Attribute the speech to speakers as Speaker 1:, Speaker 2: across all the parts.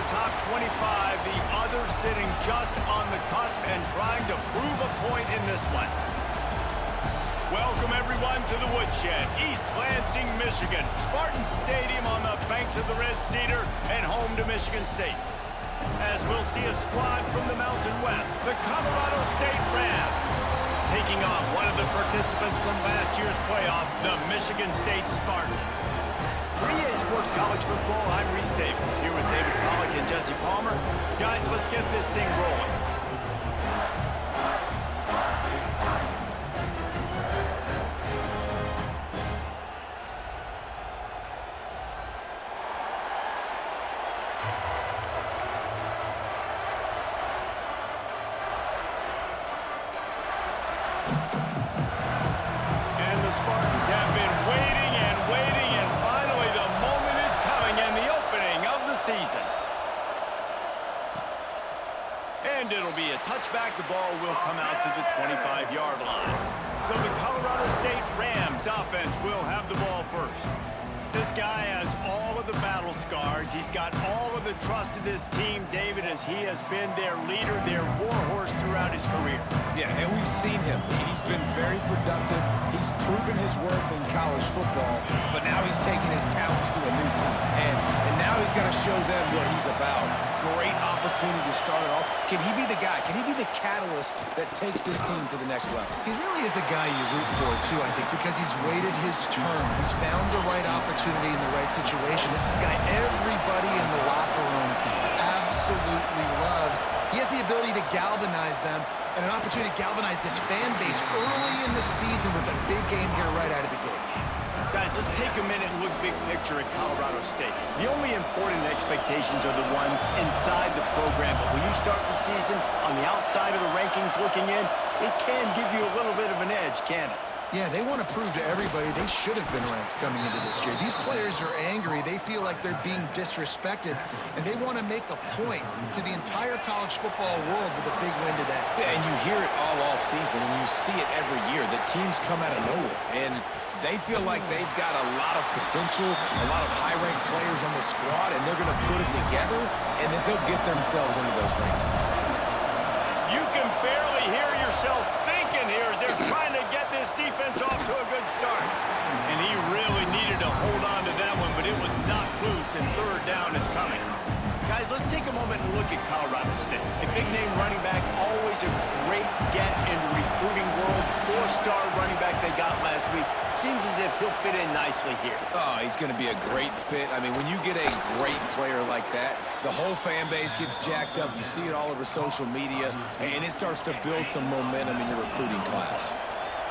Speaker 1: top 25, the other sitting just on the cusp and trying to prove a point in this one. Welcome, everyone, to the Woodshed, East Lansing, Michigan. Spartan Stadium on the banks of the Red Cedar and home to Michigan State. As we'll see a squad from the Mountain West, the Colorado State Rams, taking on one of the participants from last year's playoff, the Michigan State Spartans. For EA Sports College Football, I'm Reese Davis, here with David Pollack and Jesse Palmer. Guys, let's get this thing rolling. And the Spartans have been waiting and waiting, and finally the moment is coming and the opening of the season. And it'll be a touchback. The ball will come out to the 25-yard line. So the Colorado State Rams offense will have the ball first. This guy has all of the battle scars. He's got all of the trust of this team, David, as he has been their leader, their warhorse throughout his career.
Speaker 2: Yeah, and we've seen him. He's been very productive. He's proven his worth in college football, but now he's taking his talents to a new team. And now he's got to show them what he's about. Great opportunity to start it off. Can he be the guy? Can he be the catalyst that takes this team to the next level?
Speaker 3: He really is a guy you root for, too, I think, because he's waited his turn. He's found the right opportunity in the right situation. This is a guy everybody in the locker room absolutely loves. He has the ability to galvanize them and an opportunity to galvanize this fan base early in the season with a big game here right out of the gate.
Speaker 1: Guys, let's take a minute and look big picture at Colorado State. The only important expectations are the ones inside the program, but when you start the season on the outside of the rankings looking in, it can give you a little bit of an edge, can't it?
Speaker 3: Yeah, they want to prove to everybody they should have been ranked coming into this year. These players are angry. They feel like they're being disrespected, and they want to make a point to the entire college football world with a big win today.
Speaker 2: Yeah, and you hear it all season, and you see it every year. The teams come out of nowhere, and they feel like they've got a lot of potential, a lot of high-ranked players on the squad, and they're going to put it together, and then they'll get themselves into those rankings.
Speaker 1: You can barely hear yourself thinking here as they're trying to get this defense off to a good start. And he really needed to hold on to that one, but it was knocked loose, and third down is coming. Guys, let's take a moment and look at Colorado State. A big-name running back, always a great get in the recruiting world. Four-star running back they got last week. Seems as if he'll fit in nicely here.
Speaker 2: Oh, he's going to be a great fit. I mean, when you get a great player like that, the whole fan base gets jacked up. You see it all over social media, and it starts to build some momentum in your recruiting class.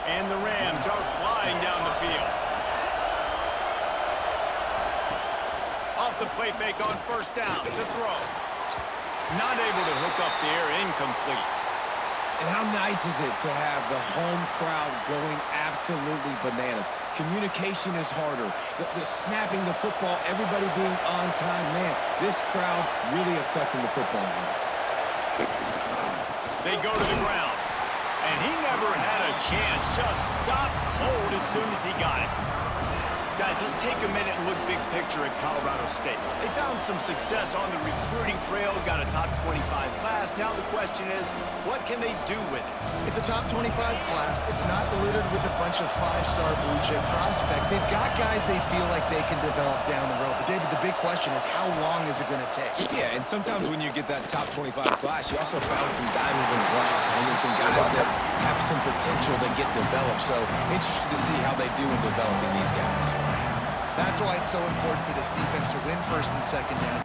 Speaker 1: And the Rams are flying down the field. Off the play fake on first down to throw. Not able to hook up there, incomplete.
Speaker 2: And how nice is it to have the home crowd going absolutely bananas? Communication is harder. The snapping the football, everybody being on time. Man, this crowd really affecting the football game.
Speaker 1: They go to the ground. And he never had a chance. Just stopped cold as soon as he got it. Guys, let's take a minute and look big picture at Colorado State. They found some success on the recruiting trail, got a top 25 class. Now the question is, what can they do with it?
Speaker 3: It's a top 25 class. It's not littered with a bunch of five-star blue-chip prospects. They've got guys they feel like they can develop down the road. But, David, the big question is, how long is it going to take?
Speaker 2: Yeah, and sometimes when you get that top 25 class, you also found some diamonds in the rough, and then some guys that have some potential that get developed. So interesting to see how they do in developing these guys.
Speaker 3: That's why it's so important for this defense to win first and second down.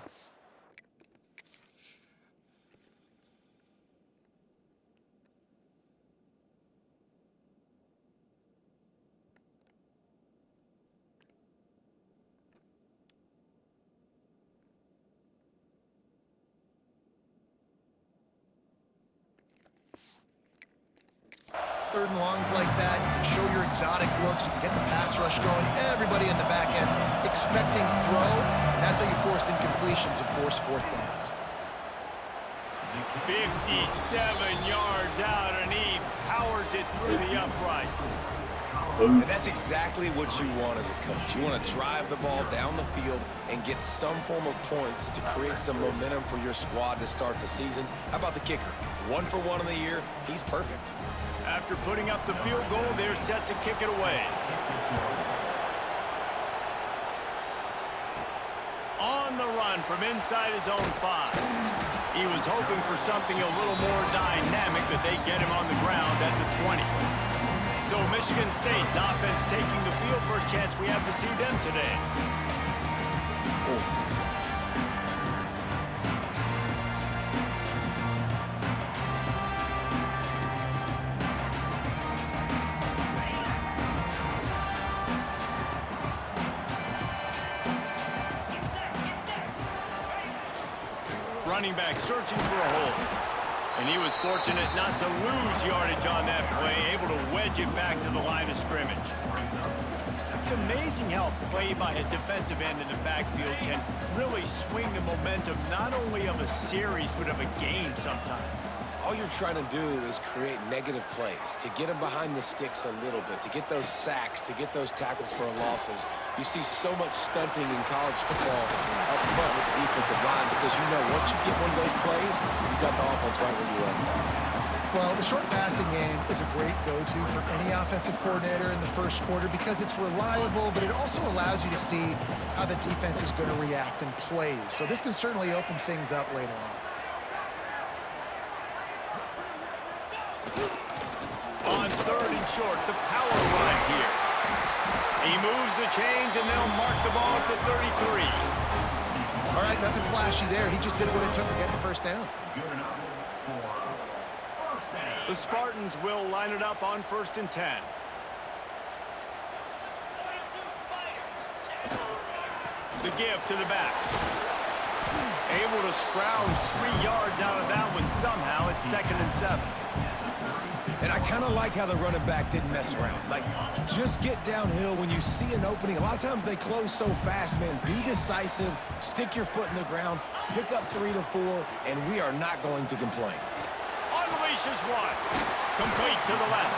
Speaker 3: Third and longs like that, you can show your exotic looks, you can get the pass rush going, everybody in the back end expecting throw, and that's how you force incompletions and force fourth downs.
Speaker 1: 57 yards out, and he powers it through the uprights.
Speaker 2: And that's exactly what you want as a coach. You want to drive the ball down the field and get some form of points to create some momentum for your squad to start the season. How about the kicker? 1 for 1 in the year. He's perfect.
Speaker 1: After putting up the field goal, they're set to kick it away. On the run from inside his own 5. He was hoping for something a little more dynamic, but they get him on the ground at the 20. So Michigan State's offense taking the field. First chance we have to see them today. Running back searching for a hole. And he was fortunate not to lose yardage on that play, able to wedge it back to the line of scrimmage. It's amazing how play by a defensive end in the backfield can really swing the momentum not only of a series, but of a game sometimes.
Speaker 2: All you're trying to do is create negative plays, to get them behind the sticks a little bit, to get those sacks, to get those tackles for losses. You see so much stunting in college football up front with the defensive line because you know once you get one of those plays, you've got the offense right where you want.
Speaker 3: Well, the short passing game is a great go-to for any offensive coordinator in the first quarter because it's reliable, but it also allows you to see how the defense is going to react and play. So this can certainly open things up later on.
Speaker 1: On 3rd and short, the power run here. He moves the chains, and they'll mark the ball at the 33.
Speaker 3: All right, nothing flashy there. He just did what it took to get the first down.
Speaker 1: The Spartans will line it up on 1st and 10. The give to the back. Able to scrounge 3 yards out of that one somehow. It's 2nd and 7.
Speaker 2: And I kind of like how the running back didn't mess around. Like, just get downhill when you see an opening. A lot of times they close so fast, man. Be decisive, stick your foot in the ground, pick up 3 to 4, and we are not going to complain.
Speaker 1: Unleashes one. Complete to the left.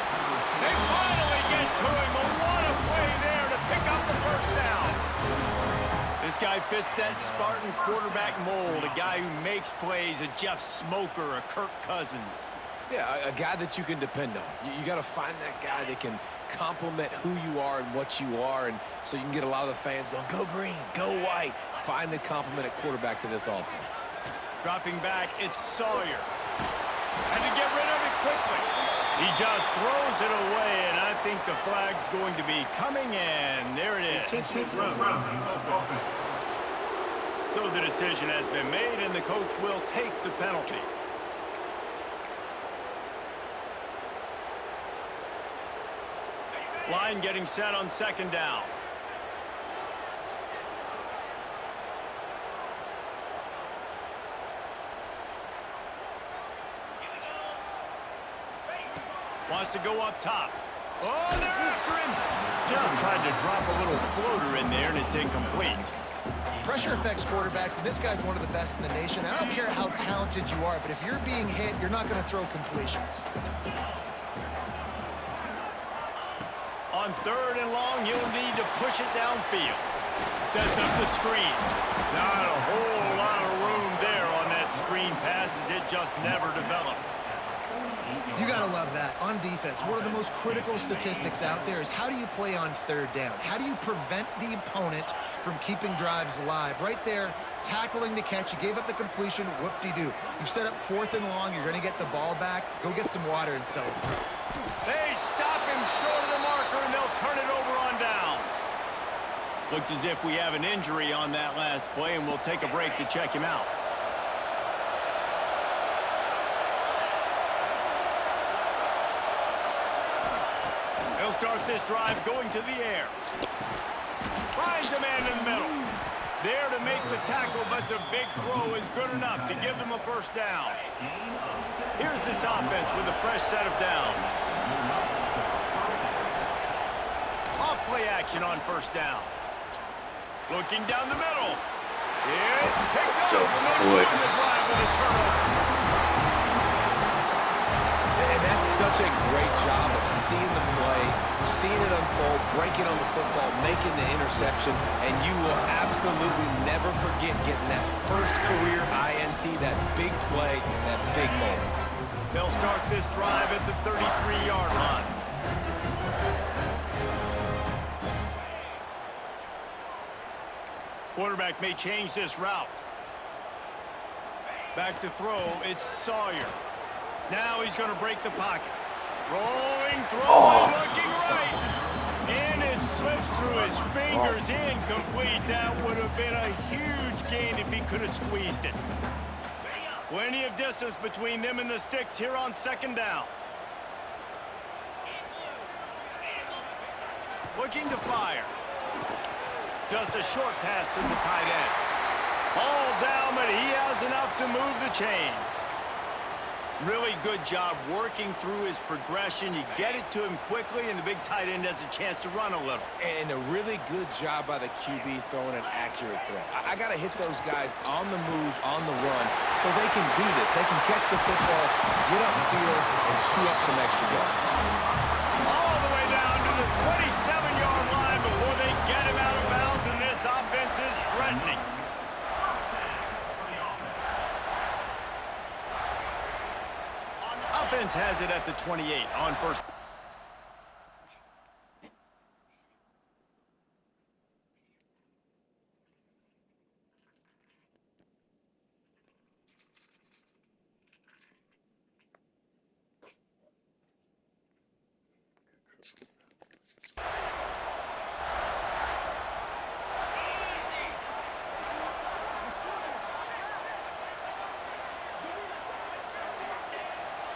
Speaker 1: They finally get to him. But what a play there to pick up the first down. This guy fits that Spartan quarterback mold. A guy who makes plays, a Jeff Smoker, a Kirk Cousins.
Speaker 2: Yeah, a guy that you can depend on. You got to find that guy that can complement who you are and what you are, and so you can get a lot of the fans going, go green, go white. Find the complement at quarterback to this offense.
Speaker 1: Dropping back, it's Sawyer. And to get rid of it quickly. He just throws it away, and I think the flag's going to be coming in. There it is. So the decision has been made, and the coach will take the penalty. Line getting set on 2nd down. Wants to go up top. Oh, they're after him. Just tried to drop a little floater in there, and it's incomplete.
Speaker 3: Pressure affects quarterbacks, and this guy's one of the best in the nation. I don't care how talented you are, but if you're being hit, you're not going to throw completions.
Speaker 1: On 3rd and long, he'll need to push it downfield. Sets up the screen. Not a whole lot of room there on that screen pass as it just never developed.
Speaker 3: You got to love that. On defense, one of the most critical statistics out there is how do you play on 3rd down? How do you prevent the opponent from keeping drives alive? Right there, tackling the catch. You gave up the completion. Whoop-de-doo. You've set up 4th and long. You're going to get the ball back. Go get some water and celebrate.
Speaker 1: They stop him short of the marker, and they'll turn it over on downs. Looks as if we have an injury on that last play, and we'll take a break to check him out. He'll start this drive going to the air. Finds a man in the middle. There to make the tackle, but the big throw is good enough to give them a first down. Here's this offense with a fresh set of downs. Off-play action on 1st down. Looking down the middle. It's picked up. And then the drive with a turnover.
Speaker 2: And that's such a great job of seeing the play, seeing it unfold, breaking on the football, making the interception, and you will absolutely never forget getting that first career INT, that big play, that big moment.
Speaker 1: They'll start this drive at the 33-yard line. Quarterback may change this route. Back to throw, it's Sawyer. Now he's going to break the pocket. Rolling, throwing, looking right. And it slips through his fingers, incomplete. That would have been a huge gain if he could have squeezed it. Plenty of distance between them and the sticks here on second down. Looking to fire. Just a short pass to the tight end. Hauled down, but he has enough to move the chains. Really good job working through his progression. You get it to him quickly, and the big tight end has a chance to run a little.
Speaker 2: And a really good job by the QB throwing an accurate throw. I got to hit those guys on the move, on the run, so they can do this. They can catch the football, get upfield, and chew up some extra yards.
Speaker 1: All the way down to the 27-yard line before they get him out of bounds, and this offense is threatening. Offense has it at the 28 on first.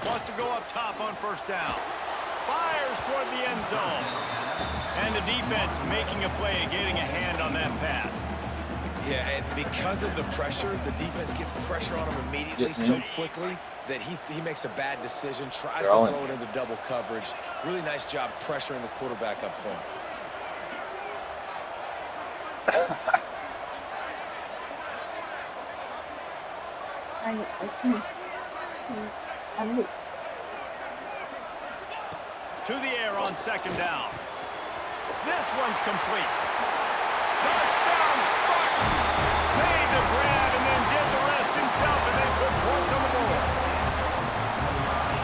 Speaker 1: Wants to go up top on first down. Fires toward the end zone. And the defense making a play and getting a hand on that pass.
Speaker 2: Yeah, and because of the pressure, the defense gets pressure on him immediately so quickly that he makes a bad decision, tries to throw it into double coverage. Really nice job pressuring the quarterback up front.
Speaker 1: To the air on second down. This one's complete. Touchdown Spartans! Made the grab and then did the rest himself, and they put points on the board.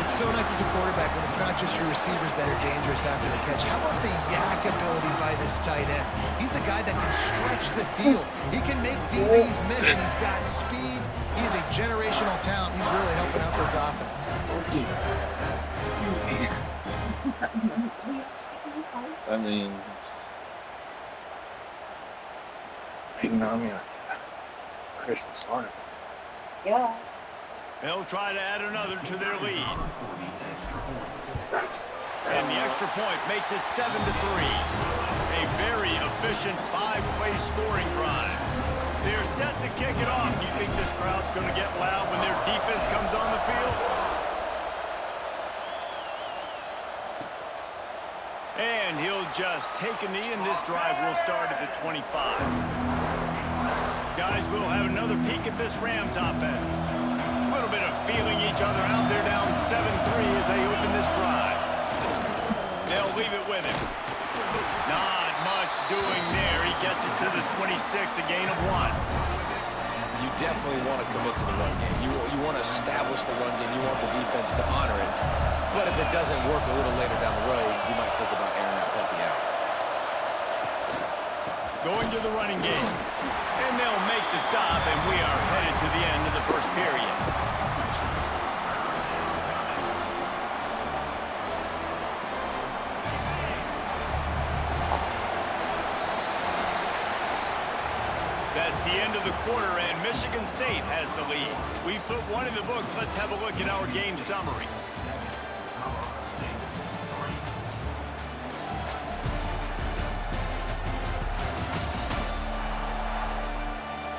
Speaker 3: It's so nice as a quarterback when it's not just your receivers that are dangerous after the catch. How about the yak ability by this tight end? He's a guy that can stretch the field. He can make DBs miss, and he's got speed. He's a generational talent. He's really helping out this offense.
Speaker 4: Okay. Excuse me. I mean, hitting on me like Christmas on it.
Speaker 5: Yeah.
Speaker 1: They'll try to add another to their lead. And the extra point makes it 7-3. A very efficient 5-play scoring drive. They're set to kick it off. You think this crowd's going to get loud when their defense comes on the field? And he'll just take a knee, and this drive will start at the 25. Guys, we'll have another peek at this Rams offense. A little bit of feeling each other out. They're down 7-3 as they open this drive. They'll leave it with him. Not much doing there. He gets it to the 26, a gain of 1.
Speaker 2: You definitely want to commit to the run game. You want to establish the run game. You want the defense to honor it. But if it doesn't work a little later down the road, you might think about airing that puppy out.
Speaker 1: Going to the running game. And they'll make the stop, and we are headed to the end of the first period. That's the end of the quarter, and Michigan State has the lead. We've put one in the books. Let's have a look at our game summary.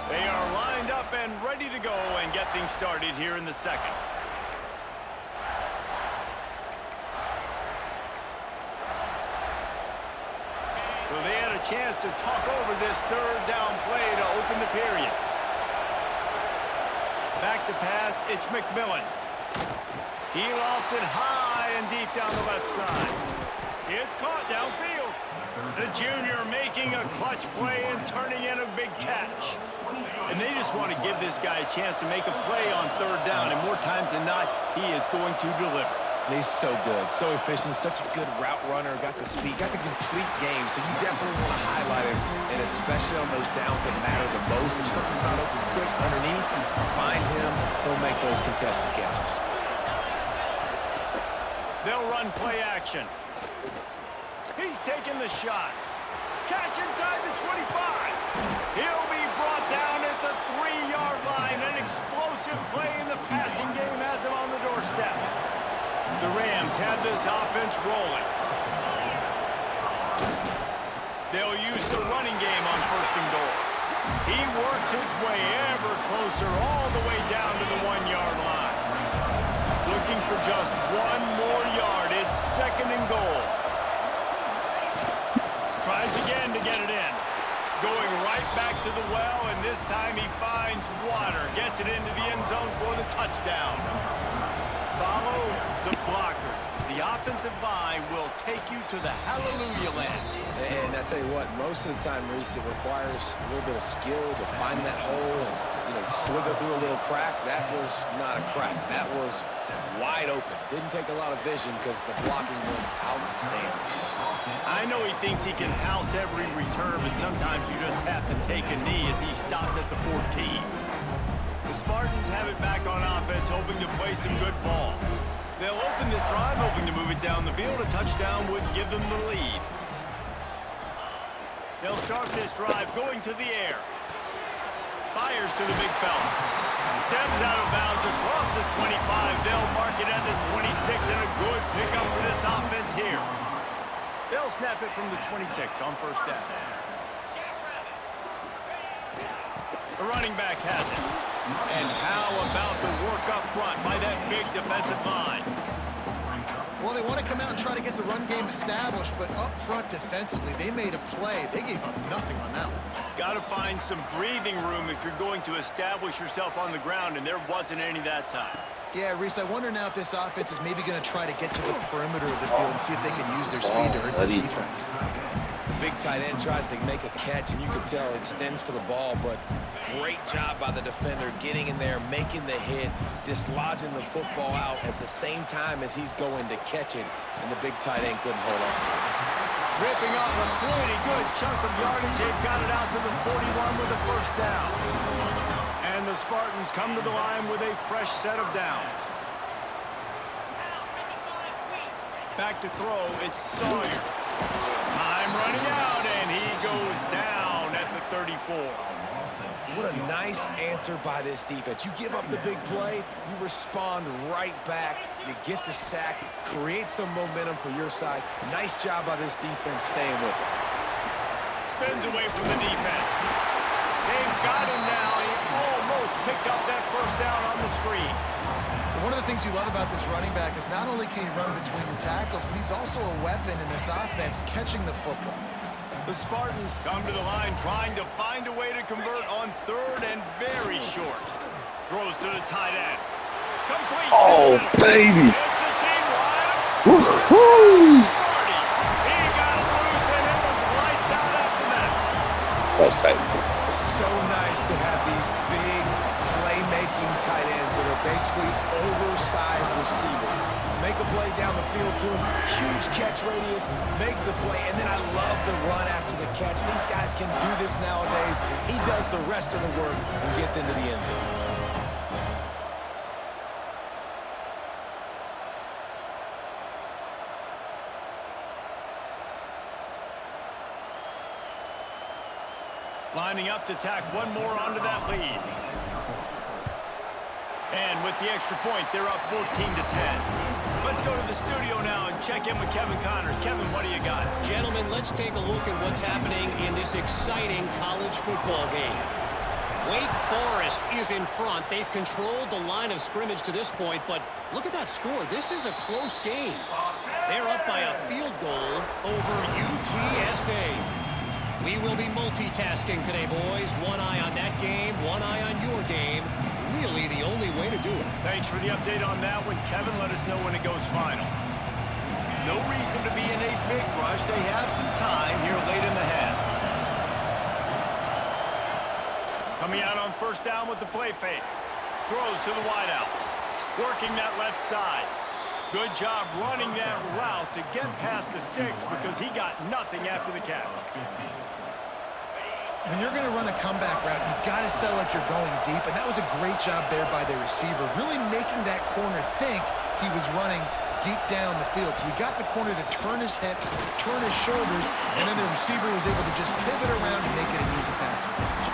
Speaker 1: They are lined up and ready to go and get things started here in the second. So they had a chance to talk over this third down play to open the period. Back to pass, it's McMillan. He lofts it high, high and deep down the left side. It's caught downfield. The junior making a clutch play and turning in a big catch. And they just want to give this guy a chance to make a play on third down, and more times than not, he is going to deliver.
Speaker 2: He's so good, so efficient, such a good route runner, got the speed, got the complete game, so you definitely want to highlight him, and especially on those downs that matter the most. If something's not open quick underneath, find him, he'll make those contested catches.
Speaker 1: They'll run play action. He's taking the shot. Catch inside the 25. He'll be brought down at the 3-yard line. An explosive play in the passing game has him on the doorstep. The Rams have this offense rolling. They'll use the running game on 1st and goal. He works his way ever closer all the way down to the 1-yard line. Looking for just 1 more yard. It's 2nd and goal. Tries again to get it in. Going right back to the well, and this time he finds water. Gets it into the end zone for the touchdown. Follow the blockers. The offensive line will take you to the hallelujah land.
Speaker 2: And I tell you what, most of the time, Reese, it requires a little bit of skill to find that hole and, slither through a little crack. That was not a crack. That was wide open. Didn't take a lot of vision because the blocking was outstanding.
Speaker 1: I know he thinks he can house every return, but sometimes you just have to take a knee as he stopped at the 14. The Spartans have it back on offense, hoping to play some good ball. They'll open this drive, hoping to move it down the field. A touchdown would give them the lead. They'll start this drive going to the air. Fires to the big fella. Steps out of bounds across the 25. They'll mark it at the 26, and a good pickup for this offense here. They'll snap it from the 26 on 1st down. The running back has it. And how about the work up front by that big defensive line?
Speaker 3: Well, they want to come out and try to get the run game established, but up front defensively, they made a play. They gave up nothing on that one.
Speaker 1: Got to find some breathing room if you're going to establish yourself on the ground, and there wasn't any that time.
Speaker 3: Yeah, Reese, I wonder now if this offense is maybe going to try to get to the perimeter of the field and see if they can use their speed to hurt this defense.
Speaker 2: The big tight end tries to make a catch, and you can tell it extends for the ball, but great job by the defender getting in there, making the hit, dislodging the football out at the same time as he's going to catch it, and the big tight end couldn't hold on to it.
Speaker 1: Ripping off a pretty good chunk of yardage. They've got it out to the 41 with a 1st down. And the Spartans come to the line with a fresh set of downs. Back to throw, it's Sawyer. Time running out, and he goes down at the 34.
Speaker 2: What a nice answer by this defense. You give up the big play, you respond right back, you get the sack, create some momentum for your side. Nice job by this defense staying with it.
Speaker 1: Spins away from the defense. They've got him now. He almost picked up that 1st down on the screen.
Speaker 3: One of the things you love about this running back is not only can he run between the tackles, but he's also a weapon in this offense, catching the football.
Speaker 1: The Spartans come to the line trying to find a way to convert on 3rd and very short. Throws to the tight end. Complete.
Speaker 4: Oh, baby.
Speaker 1: It's a seam wide.
Speaker 4: Woo-hoo.
Speaker 1: Sparty. He got loose, and it was lights out after that.
Speaker 4: That's tight.
Speaker 2: So nice to have these big playmaking tight ends that are basically oversized receivers. Make a play down the field to him, huge catch radius, makes the play, and then I love the run after the catch. These guys can do this nowadays. He does the rest of the work and gets into the end zone.
Speaker 1: Lining up to tack one more onto that lead. And with the extra point, they're up 14-10. Let's go to the studio now and check in with Kevin Connors. Kevin, what do you got?
Speaker 5: Gentlemen, let's take a look at what's happening in this exciting college football game. Wake Forest is in front. They've controlled the line of scrimmage to this point, but look at that score. This is a close game. They're up by a field goal over UTSA. We will be multitasking today, boys. One eye on that game, one eye on your game. Really the only way to do it.
Speaker 1: Thanks for the update on that one, Kevin. Let us know when it goes final. No reason to be in a big rush. They have some time here late in the half. Coming out on first down with the play fake. Throws to the wideout. Working that left side. Good job running that route to get past the sticks because he got nothing after the catch.
Speaker 3: When you're going to run a comeback route, you've got to sell like you're going deep, and that was a great job there by the receiver, really making that corner think he was running deep down the field. So we got the corner to turn his hips, turn his shoulders, and then the receiver was able to just pivot around and make it an easy passing catch.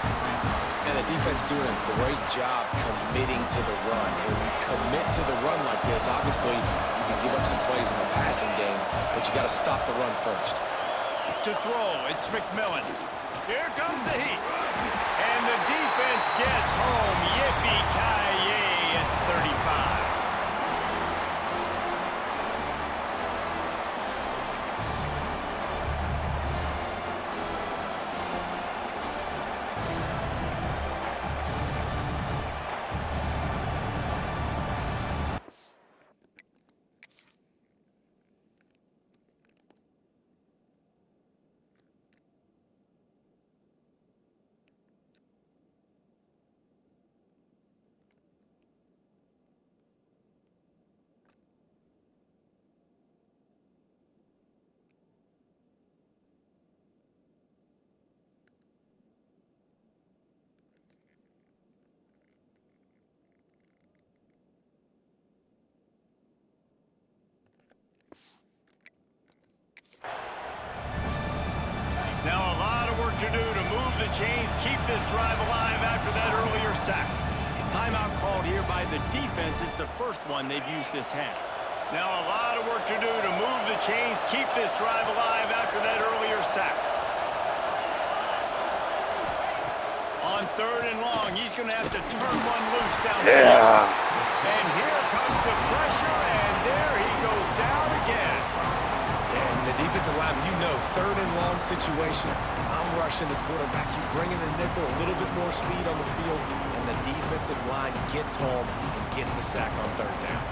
Speaker 2: And the defense doing a great job committing to the run. When you commit to the run like this, obviously you can give up some plays in the passing game, but you got to stop the run first.
Speaker 1: To throw, it's McMillan. Here comes the heat. And the defense gets home. Yippee-ki-yay at 35. Now a lot of work to do to move the chains, keep this drive alive after that earlier sack. Timeout called here by the defense. It's the first one they've used this half. Now a lot of work to do to move the chains, keep this drive alive after that earlier sack. On third and long, he's going to have to turn one loose down the field. And here comes the pressure, and there he goes down again.
Speaker 2: And the defensive line, you know, third and long situations, I'm rushing the quarterback. You bring in the nickel, a little bit more speed on the field, and the defensive line gets home and gets the sack on third down.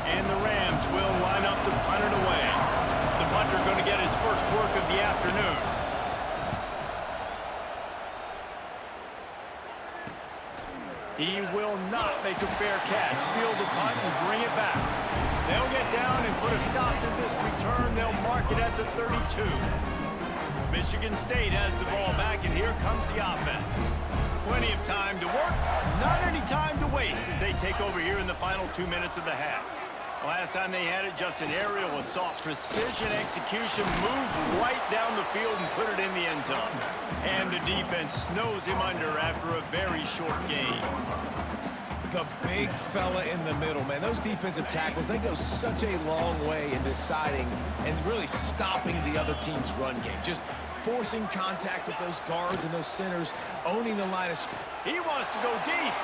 Speaker 1: And the Rams will line up to punt it away. The punter going to get his first work of the afternoon. He will not make a fair catch. Field the punt and bring it back. They'll get down and put a stop to this return. They'll mark it at the 32. Michigan State has the ball back, and here comes the offense. Plenty of time to work, not any time to waste as they take over here in the final 2 minutes of the half. Last time they had it, just an aerial assault. Precision execution, moved right down the field and put it in the end zone. And the defense snows him under after a very short gain.
Speaker 2: The big fella in the middle, man. Those defensive tackles, they go such a long way in deciding and really stopping the other team's run game. Just forcing contact with those guards and those centers, owning the line of scrimmage.
Speaker 1: He wants to go deep.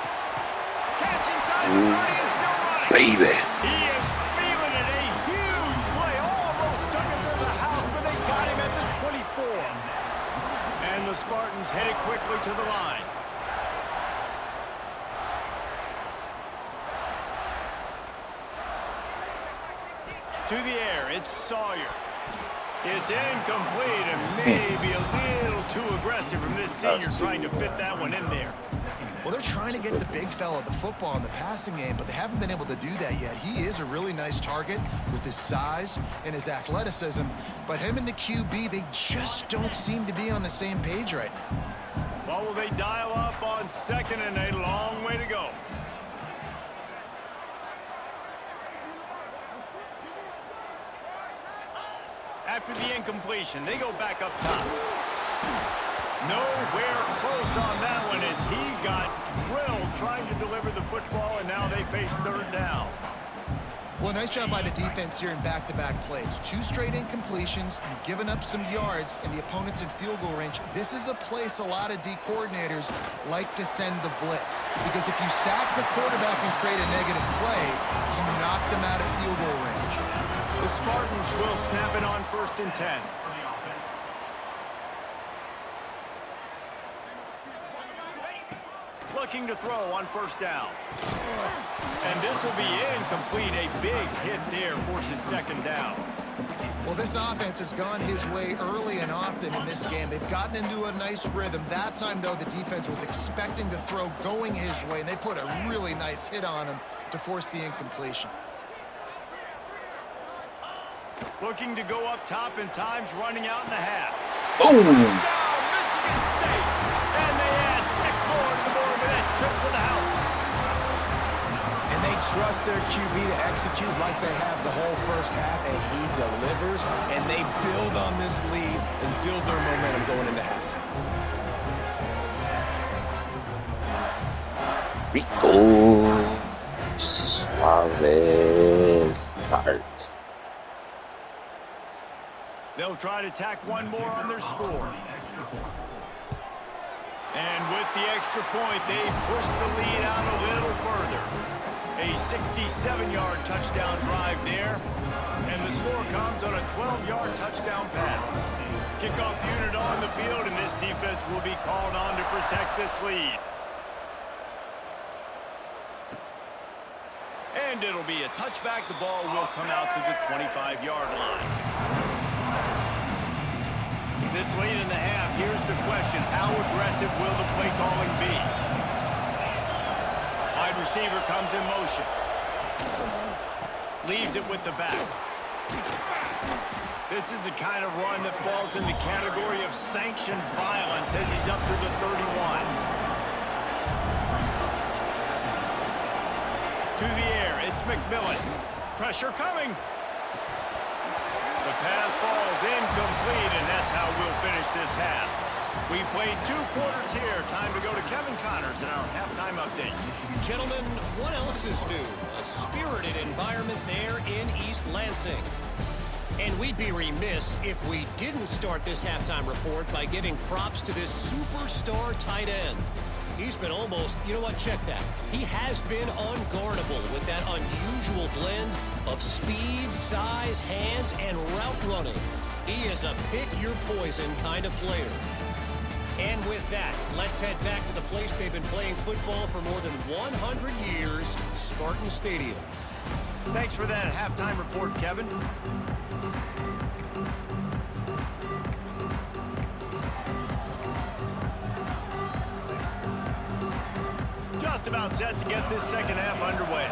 Speaker 1: Catch inside the 30 and still running.
Speaker 4: Baby.
Speaker 1: He is feeling it. A huge play. Almost took him to the house, but they got him at the 24. And the Spartans headed quickly to the line. To the air, it's Sawyer. It's incomplete and maybe a little too aggressive from this senior trying to fit that one in there.
Speaker 3: Well, they're trying to get the big fella the football in the passing game, but they haven't been able to do that yet. He is a really nice target with his size and his athleticism, but him and the QB, they just don't seem to be on the same page right now.
Speaker 1: Well, will they dial up on second and a long way to go? After the incompletion, they go back up top. Nowhere close on that one as he got drilled trying to deliver the football, and now they face third down.
Speaker 3: Well, nice job by the defense here in back-to-back plays. 2 straight incompletions, you've given up some yards, and the opponent's in field goal range. This is a place a lot of D coordinators like to send the blitz, because if you sack the quarterback and create a negative play, you knock them out of field goal range.
Speaker 1: The Spartans will snap it on 1st and 10. looking to throw on first down. And this will be incomplete. A big hit there forces second down.
Speaker 3: Well, this offense has gone his way early and often in this game. They've gotten into a nice rhythm. That time, though, the defense was expecting to throw going his way, and they put a really nice hit on him to force the incompletion.
Speaker 1: Looking to go up top, and time's running out in the half.
Speaker 4: Boom!
Speaker 1: Touchdown, Michigan State! And they add 6 more to the board with that trip to the house.
Speaker 2: And they trust their QB to execute like they have the whole first half, and he delivers, and they build on this lead and build their momentum going into halftime.
Speaker 6: Rico. Suave start.
Speaker 1: They'll try to tack one more on their score. And with the extra point, they push the lead out a little further. A 67-yard touchdown drive there. And the score comes on a 12-yard touchdown pass. Kickoff unit on the field, and this defense will be called on to protect this lead. And it'll be a touchback. The ball will come out to the 25-yard line. This late in the half, here's the question. How aggressive will the play calling be? Wide receiver comes in motion. Leaves it with the back. This is the kind of run that falls in the category of sanctioned violence as he's up to the 31. To the air, it's McMillan. Pressure coming. The pass falls incomplete, and that's how we'll finish this half. We played 2 quarters here. Time to go to Kevin Connors in our halftime update.
Speaker 5: Gentlemen, what else is new? A spirited environment there in East Lansing. And we'd be remiss if we didn't start this halftime report by giving props to this superstar tight end. He's been almost, you know what, check that. He has been unguardable with that unusual blend of speed, size, hands, and route running. He is a pick-your-poison kind of player. And with that, let's head back to the place they've been playing football for more than 100 years, Spartan Stadium.
Speaker 1: Thanks for that halftime report, Kevin. Just about set to get this second half underway.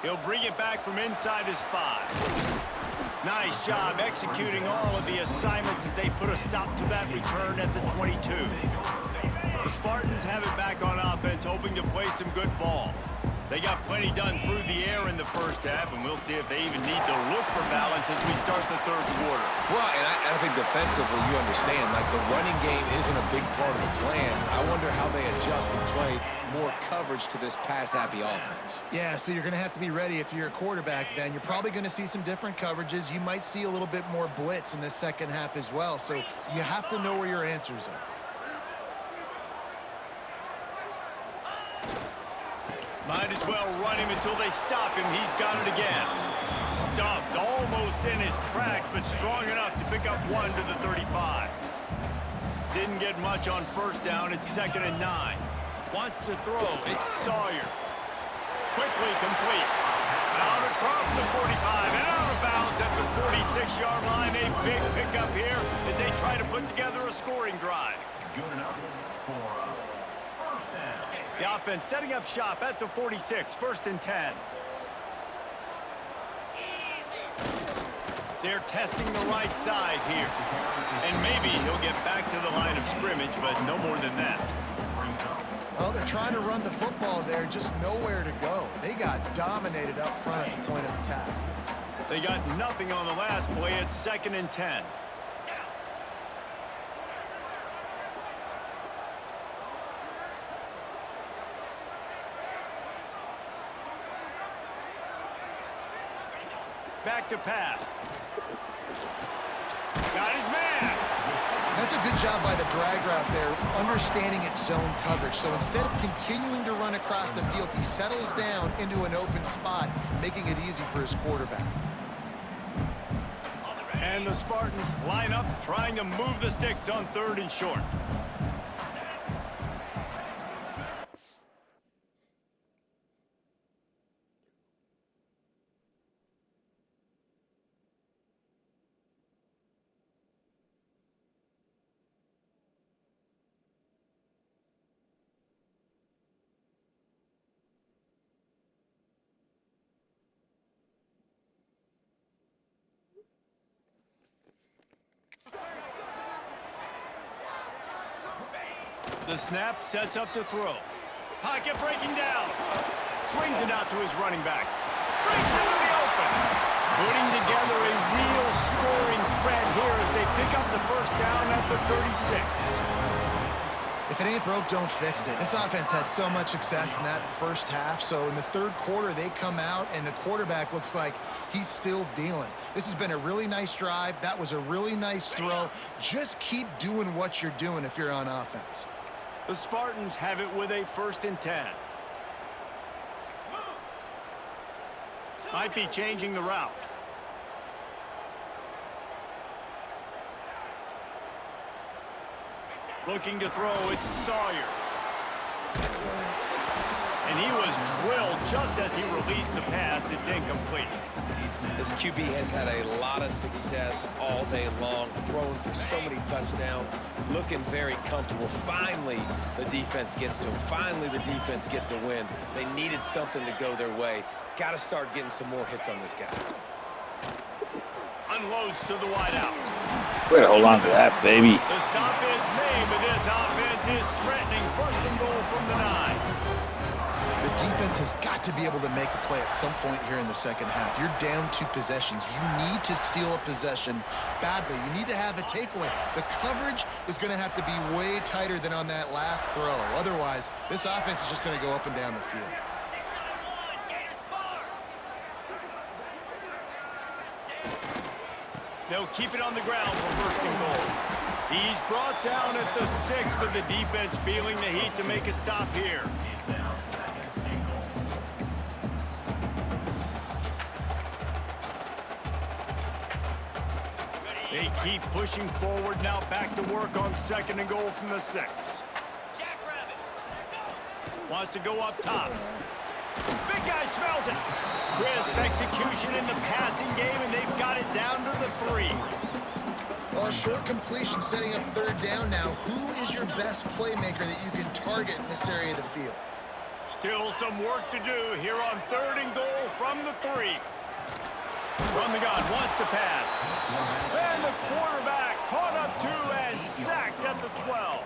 Speaker 1: He'll bring it back from inside his 5. Nice job executing all of the assignments as they put a stop to that return at the 22. The Spartans have it back on offense, hoping to play some good ball. They got plenty done through the air in the first half, and we'll see if they even need to look for balance as we start the third quarter.
Speaker 2: Well, and I think defensively, you understand, like the running game isn't a big part of the plan. I wonder how they adjust and play more coverage to this pass-happy offense.
Speaker 3: Yeah, so you're going to have to be ready if you're a quarterback then. You're probably going to see some different coverages. You might see a little bit more blitz in this second half as well, so you have to know where your answers are.
Speaker 1: Might as well run him until they stop him. He's got it again. Stuffed almost in his tracks, but strong enough to pick up 1 to the 35. Didn't get much on first down. It's 2nd and 9. Wants to throw. It's Sawyer. Quickly complete. Out across the 45 and out of bounds at the 46-yard line. A big pickup here as they try to put together a scoring drive. The offense setting up shop at the 46, 1st and 10. They're testing the right side here. And maybe he'll get back to the line of scrimmage, but no more than that.
Speaker 3: Well, they're trying to run the football there, just nowhere to go. They got dominated up front at the point of attack.
Speaker 1: They got nothing on the last play. It's 2nd and 10. Back to pass. Got his man.
Speaker 3: That's a good job by the drag route there, understanding its zone coverage. So instead of continuing to run across the field, he settles down into an open spot, making it easy for his quarterback.
Speaker 1: And the Spartans line up, trying to move the sticks on 3rd and short. The snap sets up to throw. Pocket breaking down. Swings it out to his running back. Breaks into the open. Putting together a real scoring threat here as they pick up the first down at the 36.
Speaker 3: If it ain't broke, don't fix it. This offense had so much success in that first half, so in the 3rd quarter, they come out, and the quarterback looks like he's still dealing. This has been a really nice drive. That was a really nice throw. Just keep doing what you're doing if you're on offense.
Speaker 1: The Spartans have it with a 1st and 10. Might be changing the route. Looking to throw, it's Sawyer. And he was drilled just as he released the pass. It's incomplete.
Speaker 2: This QB has had a lot of success all day long, throwing for so many touchdowns, looking very comfortable. Finally, the defense gets to him. Finally, the defense gets a win. They needed something to go their way. Got to start getting some more hits on this guy.
Speaker 1: Unloads to the wideout.
Speaker 6: Way to hold on to that, baby.
Speaker 1: The stop is made, but this offense is threatening. 1st and goal from the 9.
Speaker 3: The defense has got to be able to make a play at some point here in the 2nd half. You're down 2 possessions. You need to steal a possession badly. You need to have a takeaway. The coverage is going to have to be way tighter than on that last throw. Otherwise, this offense is just going to go up and down the field.
Speaker 1: They'll keep it on the ground for 1st and goal. He's brought down at the 6, but the defense feeling the heat to make a stop here. They keep pushing forward, now back to work on 2nd and goal from the 6. Wants to go up top. Big guy smells it. Crisp execution in the passing game, and they've got it down to the 3.
Speaker 3: Well, a short completion setting up 3rd down now. Who is your best playmaker that you can target in this area of the field?
Speaker 1: Still some work to do here on 3rd and goal from the 3. From the gun, wants to pass. And the quarterback caught up 2 and sacked at the 12.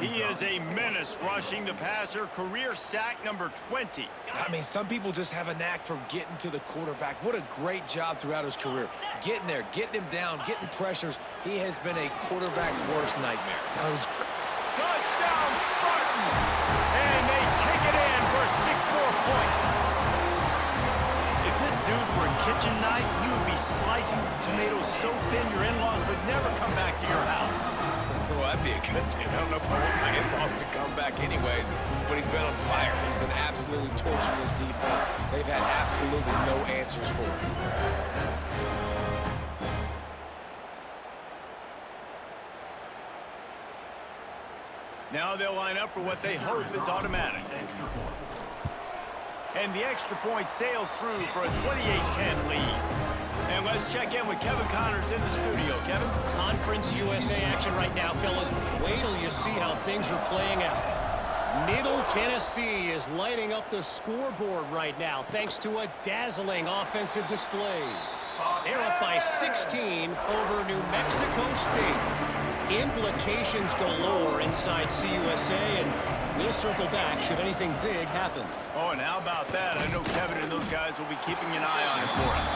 Speaker 1: He is a menace rushing the passer. Career sack number 20.
Speaker 2: I mean, some people just have a knack for getting to the quarterback. What a great job throughout his career. Getting there, getting him down, getting pressures. He has been a quarterback's worst nightmare.
Speaker 1: Touchdown, Spartans! And they take it in for 6 more points. If this dude were a kitchen knife, he would be slicing tomatoes so thin your in-laws would never come back to your house.
Speaker 2: Well, that'd be a good thing. I don't know if I want my in-laws to come back anyways, but he's been on fire. He's been absolutely torching this defense. They've had absolutely no answers for him.
Speaker 1: Now they'll line up for what they hope is automatic. And the extra point sails through for a 28-10 lead. And let's check in with Kevin Connors in the studio. Kevin?
Speaker 5: Conference USA action right now, fellas. Wait till you see how things are playing out. Middle Tennessee is lighting up the scoreboard right now thanks to a dazzling offensive display. They're up by 16 over New Mexico State. Implications galore inside CUSA, and we'll circle back should anything big happen.
Speaker 1: Oh, and how about that? I know Kevin and those guys will be keeping an eye on it for us.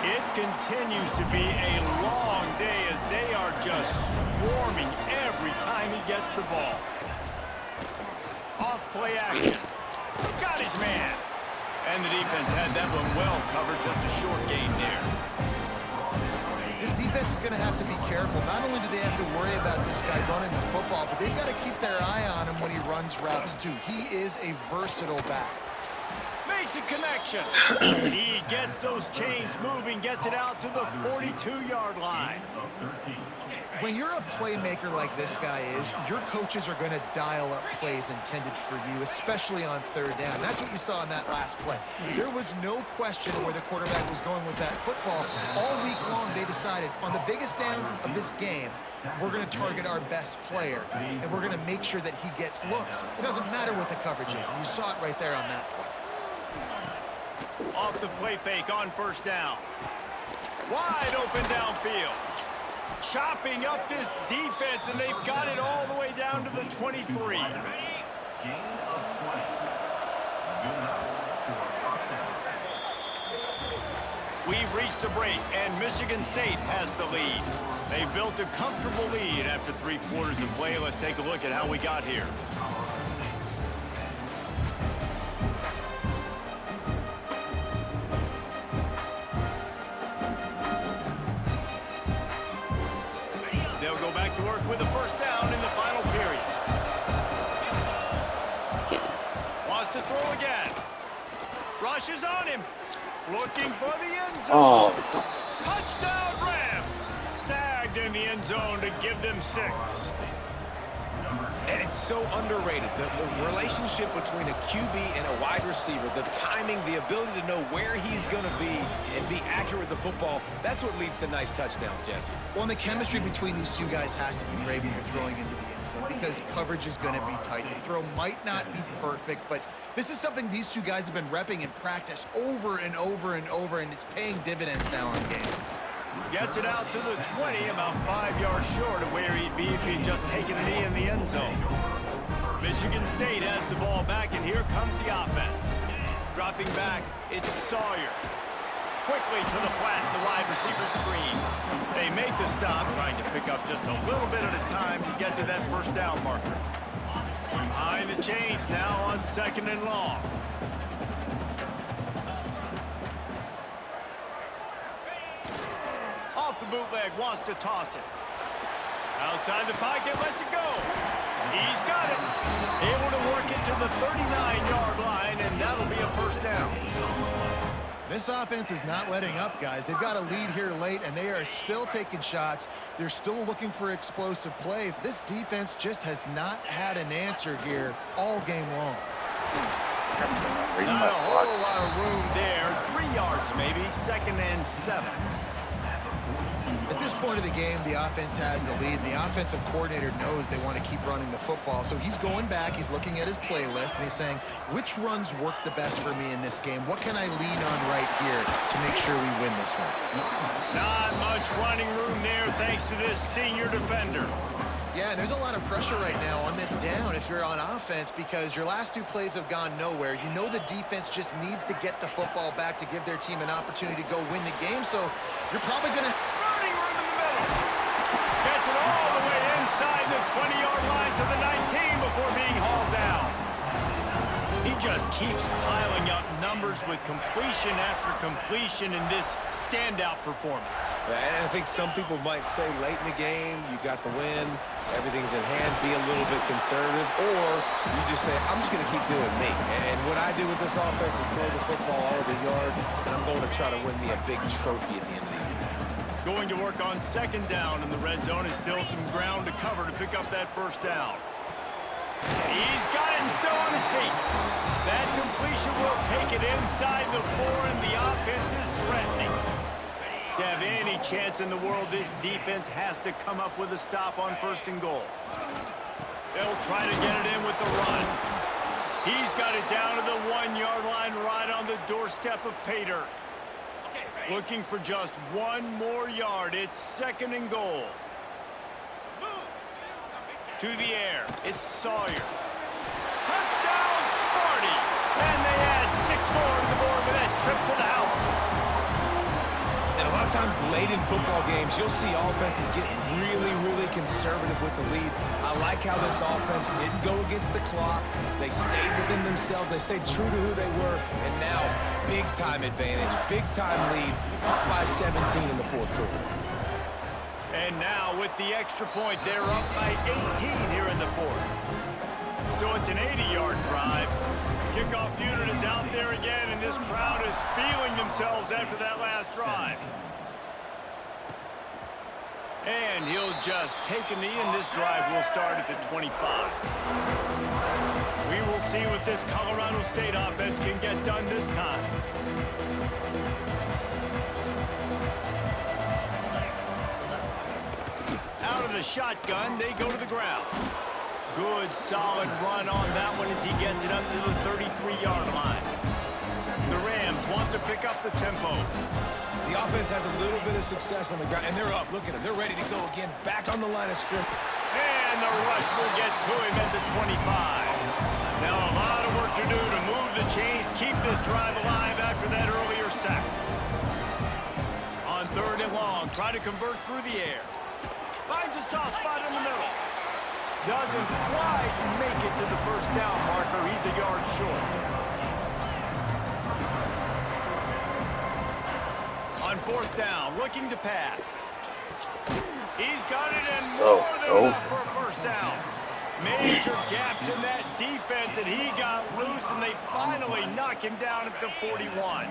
Speaker 1: It continues to be a long day as they are just swarming every time he gets the ball. Off play action. Got his man. And the defense had that one well covered, just a short gain there.
Speaker 3: This defense is going to have to be careful. Not only do they have to worry about this guy running the football, but they've got to keep their eye on him when he runs routes too. He is a versatile back.
Speaker 1: Makes a connection. He gets those chains moving, gets it out to the 42-yard line.
Speaker 3: When you're a playmaker like this guy is, your coaches are going to dial up plays intended for you, especially on third down. That's what you saw in that last play. There was no question where the quarterback was going with that football. All week long, they decided on the biggest downs of this game, we're going to target our best player, and we're going to make sure that he gets looks. It doesn't matter what the coverage is, and you saw it right there on that play.
Speaker 1: Off the play fake on first down. Wide open downfield. Chopping up this defense, and they've got it all the way down to the 23. We've reached the break, and Michigan State has the lead. They've built a comfortable lead after 3 quarters of play. Let's take a look at how we got here. They'll go back to work with a first down in the final period. Wants to throw again. Rushes on him. Looking for the end zone.
Speaker 6: Oh,
Speaker 1: Touchdown Rams. Snagged in the end zone to give them 6.
Speaker 2: And it's so underrated. The relationship between a QB and a wide receiver, the timing, the ability to know where he's going to be and be accurate with the football, that's what leads to nice touchdowns, Jesse.
Speaker 3: Well, and the chemistry between these two guys has to be great when you're throwing into the end zone because coverage is going to be tight. The throw might not be perfect, but this is something these two guys have been repping in practice over and over and over, and it's paying dividends now in the game.
Speaker 1: Gets it out to the 20, about 5 yards short of where he'd be if he'd just taken a knee in the end zone. Michigan State has the ball back, and here comes the offense. Dropping back, it's Sawyer. Quickly to the flat, the wide receiver screen. They make the stop, trying to pick up just a little bit at a time to get to that first down marker. Behind the chains now on 2nd and long. Off the bootleg, wants to toss it. Outside the pocket, lets it go. He's got it. Able to work it to the 39-yard line, and that'll be a first down.
Speaker 3: This offense is not letting up, guys. They've got a lead here late, and they are still taking shots. They're still looking for explosive plays. This defense just has not had an answer here all game long.
Speaker 1: Not a whole lot of room there. 3 yards maybe, 2nd and 7.
Speaker 3: At this point of the game, the offense has the lead, and the offensive coordinator knows they want to keep running the football. So he's going back, he's looking at his playlist, and he's saying, which runs work the best for me in this game? What can I lean on right here to make sure we win this one?
Speaker 1: Not much running room there thanks to this senior defender.
Speaker 3: Yeah, and there's a lot of pressure right now on this down if you're on offense because your last 2 plays have gone nowhere. You know the defense just needs to get the football back to give their team an opportunity to go win the game, so you're probably going to...
Speaker 1: Running room in the middle. Gets it all the way inside the 20-yard line to the 19 before being hauled down. He just keeps piling up numbers with completion after completion in this standout performance.
Speaker 2: And I think some people might say late in the game, you got the win, everything's in hand, be a little bit conservative, or you just say, I'm just going to keep doing me. And what I do with this offense is throw the football all over the yard, and I'm going to try to win me a big trophy at the end of the year.
Speaker 1: Going to work on 2nd down in the red zone is still some ground to cover to pick up that first down. He's got it and still on his feet. That completion will take it inside the 4, and the offense is threatening. To have any chance in the world, this defense has to come up with a stop on 1st and goal. They'll try to get it in with the run. He's got it down to the 1-yard line right on the doorstep of pay dirt. Looking for just 1 more yard. It's 2nd and goal. To the air, it's Sawyer. Touchdown, Sparty! And they add 6 more to the board with that trip to the house.
Speaker 2: And a lot of times late in football games, you'll see offenses get really, really conservative with the lead. I like how this offense didn't go against the clock. They stayed within themselves. They stayed true to who they were. And now, big-time advantage, big-time lead, up by 17 in the 4th quarter.
Speaker 1: And now, with the extra point, they're up by 18 here in the 4th. So it's an 80-yard drive. Kickoff unit is out there again, and this crowd is feeling themselves after that last drive. And he'll just take a knee, and this drive will start at the 25. We will see what this Colorado State offense can get done this time. Out of the shotgun, they go to the ground. Good, solid run on that one as he gets it up to the 33-yard line. The Rams want to pick up the tempo.
Speaker 2: The offense has a little bit of success on the ground, and they're up. Look at them. They're ready to go again, back on the line of scrimmage.
Speaker 1: And the rush will get to him at the 25. Now a lot of work to do to move the chains, keep this drive alive after that earlier sack. On 3rd and long, try to convert through the air. Finds a soft spot in the middle. Doesn't quite make it to the first down marker. He's a yard short. On 4th down, looking to pass. He's got it in more than enough for a first down. Major gaps in that defense, and he got loose, and they finally knock him down at the 41.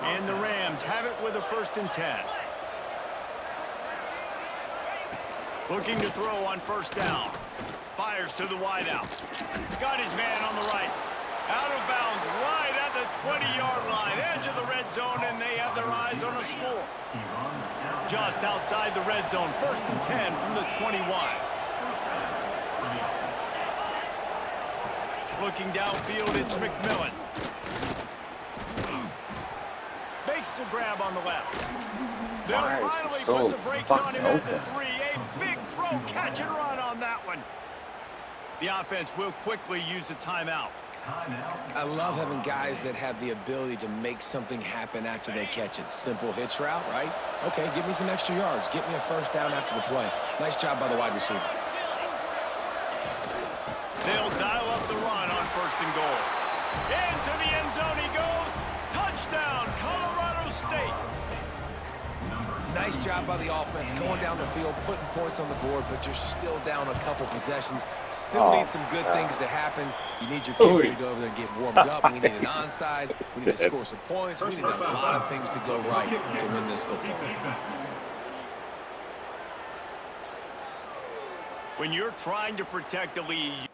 Speaker 1: And the Rams have it with a 1st and 10. Looking to throw on 1st down. Fires to the wideout. Got his man on the right. Out of bounds right at the 20-yard line. Edge of the red zone, and they have their eyes on a score. Just outside the red zone. 1st and 10 from the 21. Looking downfield, it's McMillan. Makes the grab on the left. They'll finally put the brakes on him at the 3. A big throw, catch and run on that one. The offense will quickly use a timeout.
Speaker 2: I love having guys that have the ability to make something happen after they catch it. Simple hitch route, right? Okay, give me some extra yards. Get me a 1st down after the play. Nice job by the wide receiver.
Speaker 1: They'll dial up the run on 1st and goal. Into the end zone he goes. Touchdown, Colorado State.
Speaker 2: Nice job by the offense going down the field, putting points on the board, but you're still down a couple possessions. Still need some good things to happen. You need your kicker to go over there and get warmed up. We need an onside. We need to score some points. We need a lot of things to go right to win this football game.
Speaker 1: When you're trying to protect a lead,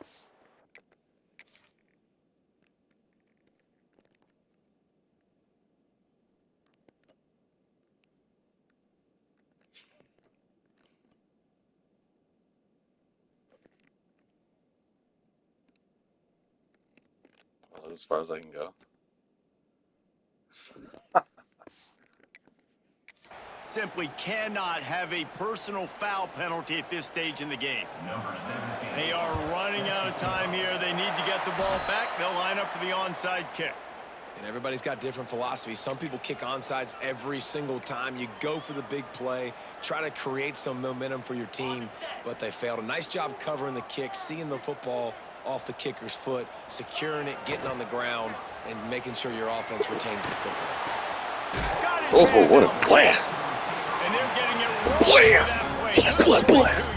Speaker 6: as far as I can go.
Speaker 1: simply cannot have a personal foul penalty at this stage in the game. They are running out of time here. They need to get the ball back. They'll line up for the onside kick.
Speaker 2: And everybody's got different philosophies. Some people kick onsides every single time. You go for the big play, try to create some momentum for your team, but they failed. A nice job covering the kick, seeing the football off the kicker's foot, securing it, getting on the ground, and making sure your offense retains the football.
Speaker 6: Oh, what a blast.
Speaker 1: And they're getting it
Speaker 6: blast. Blast.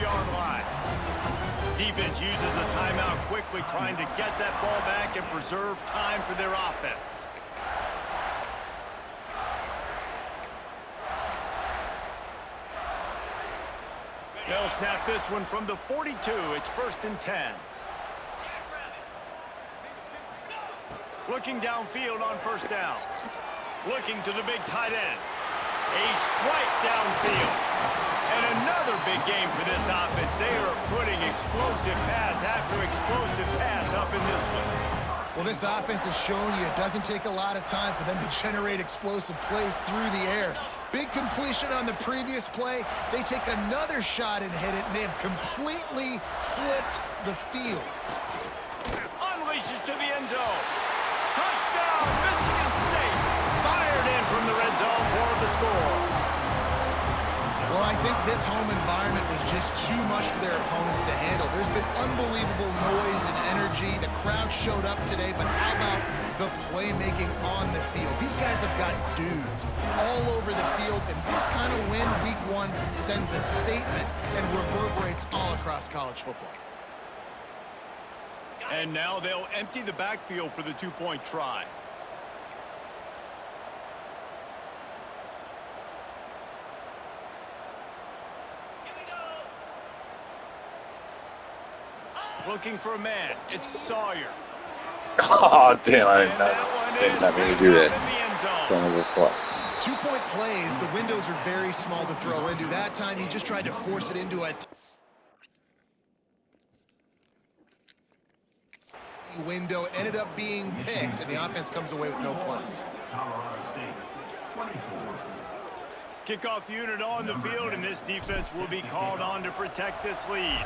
Speaker 1: Defense uses a timeout quickly, trying to get that ball back and preserve time for their offense. They'll snap this one from the 42. It's 1st and 10. Looking downfield on 1st down. Looking to the big tight end. A strike downfield. And another big game for this offense. They are putting explosive pass after explosive pass up in this one.
Speaker 3: Well, this offense has shown you it doesn't take a lot of time for them to generate explosive plays through the air. Big completion on the previous play. They take another shot and hit it, and they have completely flipped the field.
Speaker 1: Unleashes to the end zone. Touchdown, Michigan State. Fired in from the red zone for the score.
Speaker 3: Well, I think this home environment was just too much for their opponents to handle. There's been unbelievable noise and energy. The crowd showed up today, but how about the playmaking on the field? These guys have got dudes all over the field, and this kind of win week one sends a statement and reverberates all across college football.
Speaker 1: And now they'll empty the backfield for the two-point try. Looking for a man. It's Sawyer.
Speaker 6: Oh, damn, I did not mean to do that. Son of a fuck.
Speaker 3: 2-point plays, the windows are very small to throw into. That time, he just tried to force it into a window. It ended up being picked, and the offense comes away with no points.
Speaker 1: Kickoff unit on the field, and this defense will be called on to protect this lead.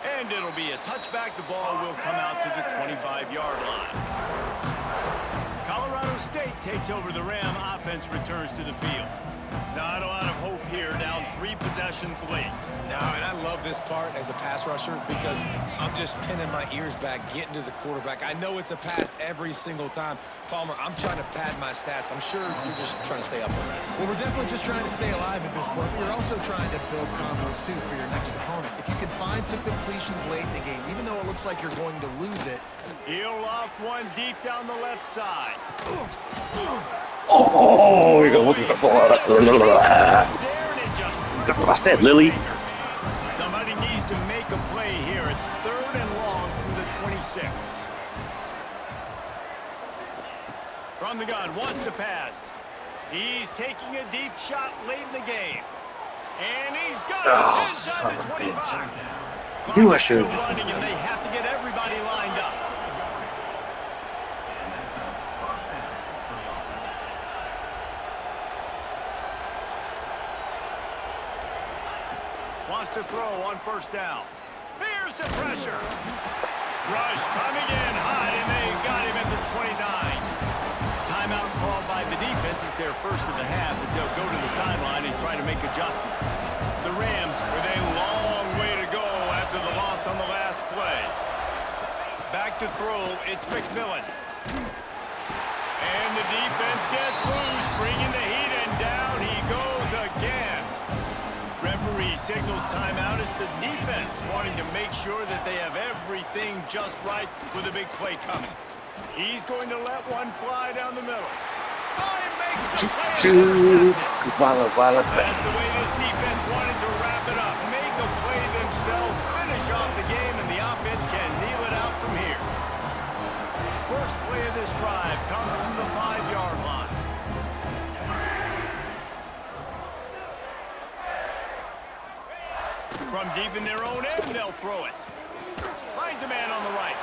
Speaker 1: And it'll be a touchback. The ball will come out to the 25-yard line. Colorado State takes over the Ram. Offense returns to the field. Not a lot of hope here, down 3 possessions late.
Speaker 2: No, and I love this part as a pass rusher because I'm just pinning my ears back, getting to the quarterback. I know it's a pass every single time. Palmer, I'm trying to pad my stats. I'm sure you're just trying to stay up on that.
Speaker 3: Well, we're definitely just trying to stay alive at this point. We're also trying to build confidence, too, for your next opponent. If you can find some completions late in the game, even though it looks like you're going to lose it.
Speaker 1: He'll loft one deep down the left side.
Speaker 6: Oh, you go. That's what I said, Lily.
Speaker 1: Somebody needs to make a play here. It's 3rd and long from the 26. From the gun, wants to pass. He's taking a deep shot late in the game. And he's got it inside the 25.
Speaker 6: Knew I should have just
Speaker 1: running, and they have to get everybody lined up. Wants to throw on 1st down. Here's the pressure. Rush coming in hot, and they got him at the 29. Timeout called by the defense. It's their first of the half as they'll go to the sideline and try to make adjustments. The Rams with a long way to go after the loss on the last play. Back to throw, it's McMillan. And the defense gets loose, bringing the heat, and down he goes again. Referee signals timeout. It's the defense wanting to make sure that they have everything just right with a big play coming. He's going to let one fly down the middle. Oh, he makes the play. That's the way this defense wanted to wrap it up. Make a play themselves, finish off the game, and the offense can kneel it out from here. First play of this drive comes from the 5-yard line. From deep in their own end, they'll throw it. Finds a man on the right.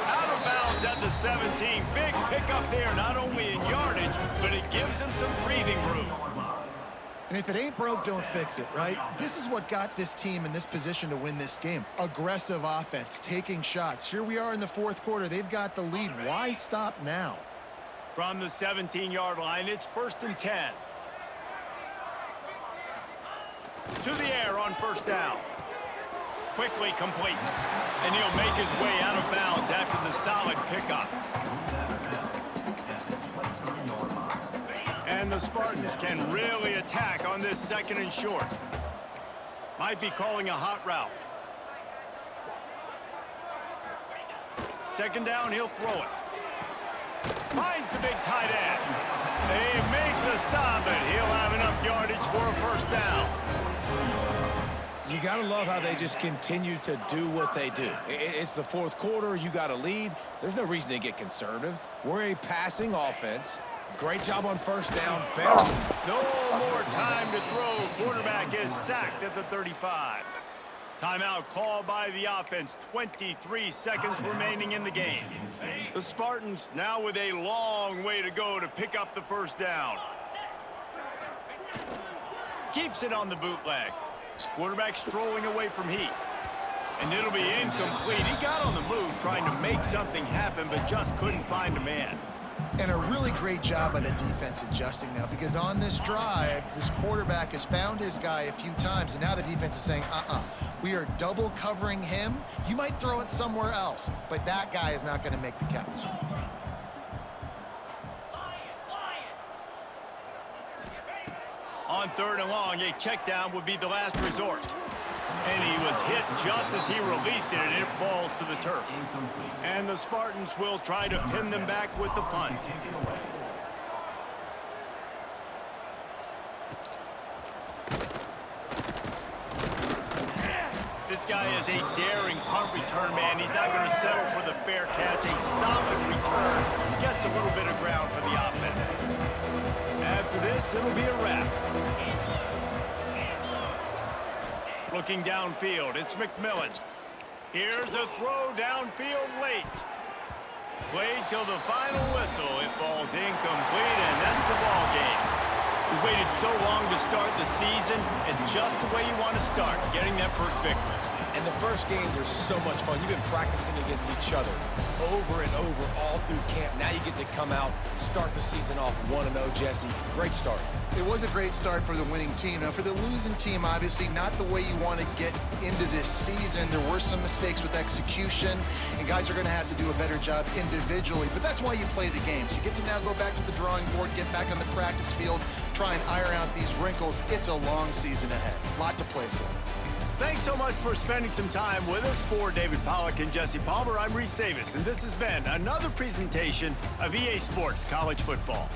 Speaker 1: Out of bounds at the 17. Big pickup there, not only in yardage, but it gives them some breathing room.
Speaker 3: And if it ain't broke, don't fix it, right? This is what got this team in this position to win this game. Aggressive offense, taking shots. Here we are in the 4th quarter. They've got the lead. Why stop now?
Speaker 1: From the 17-yard line, it's 1st and 10. To the air on 1st down. Quickly complete. And he'll make his way out of bounds after the solid pickup. And the Spartans can really attack on this 2nd and short. Might be calling a hot route. 2nd down, he'll throw it. Finds the big tight end. They make the stop, but he'll have enough yardage for a 1st down.
Speaker 2: You got to love how they just continue to do what they do. It's the 4th quarter. You got a lead. There's no reason to get conservative. We're a passing offense. Great job on 1st down.
Speaker 1: No more time to throw. Quarterback is sacked at the 35. Timeout called by the offense. 23 seconds remaining in the game. The Spartans now with a long way to go to pick up the 1st down. Keeps it on the bootleg. Quarterback strolling away from heat. And it'll be incomplete. He got on the move trying to make something happen, but just couldn't find a man.
Speaker 3: And a really great job by the defense adjusting now, because on this drive, this quarterback has found his guy a few times, and now the defense is saying, we are double covering him. You might throw it somewhere else, but that guy is not going to make the catch.
Speaker 1: On 3rd and long, a check down would be the last resort. And he was hit just as he released it, and it falls to the turf. And the Spartans will try to pin them back with the punt. This guy is a daring punt return man. He's not going to settle for the fair catch. A solid return. Gets a little bit of ground for the offense. After this, it'll be a wrap. Looking downfield, it's McMillan. Here's a throw downfield late. Played till the final whistle. It falls incomplete, and that's the ball game. We waited so long to start the season, and just the way you want to start, getting that first victory.
Speaker 2: And the first games are so much fun. You've been practicing against each other over and over all through camp. Now you get to come out, start the season off 1-0, Jesse. Great start.
Speaker 3: It was a great start for the winning team. Now, for the losing team, obviously not the way you want to get into this season. There were some mistakes with execution, and guys are going to have to do a better job individually. But that's why you play the games. You get to now go back to the drawing board, get back on the practice field, try and iron out these wrinkles. It's a long season ahead. A lot to play for.
Speaker 1: Thanks so much for spending some time with us. For David Pollack and Jesse Palmer, I'm Reese Davis, and this has been another presentation of EA Sports College Football.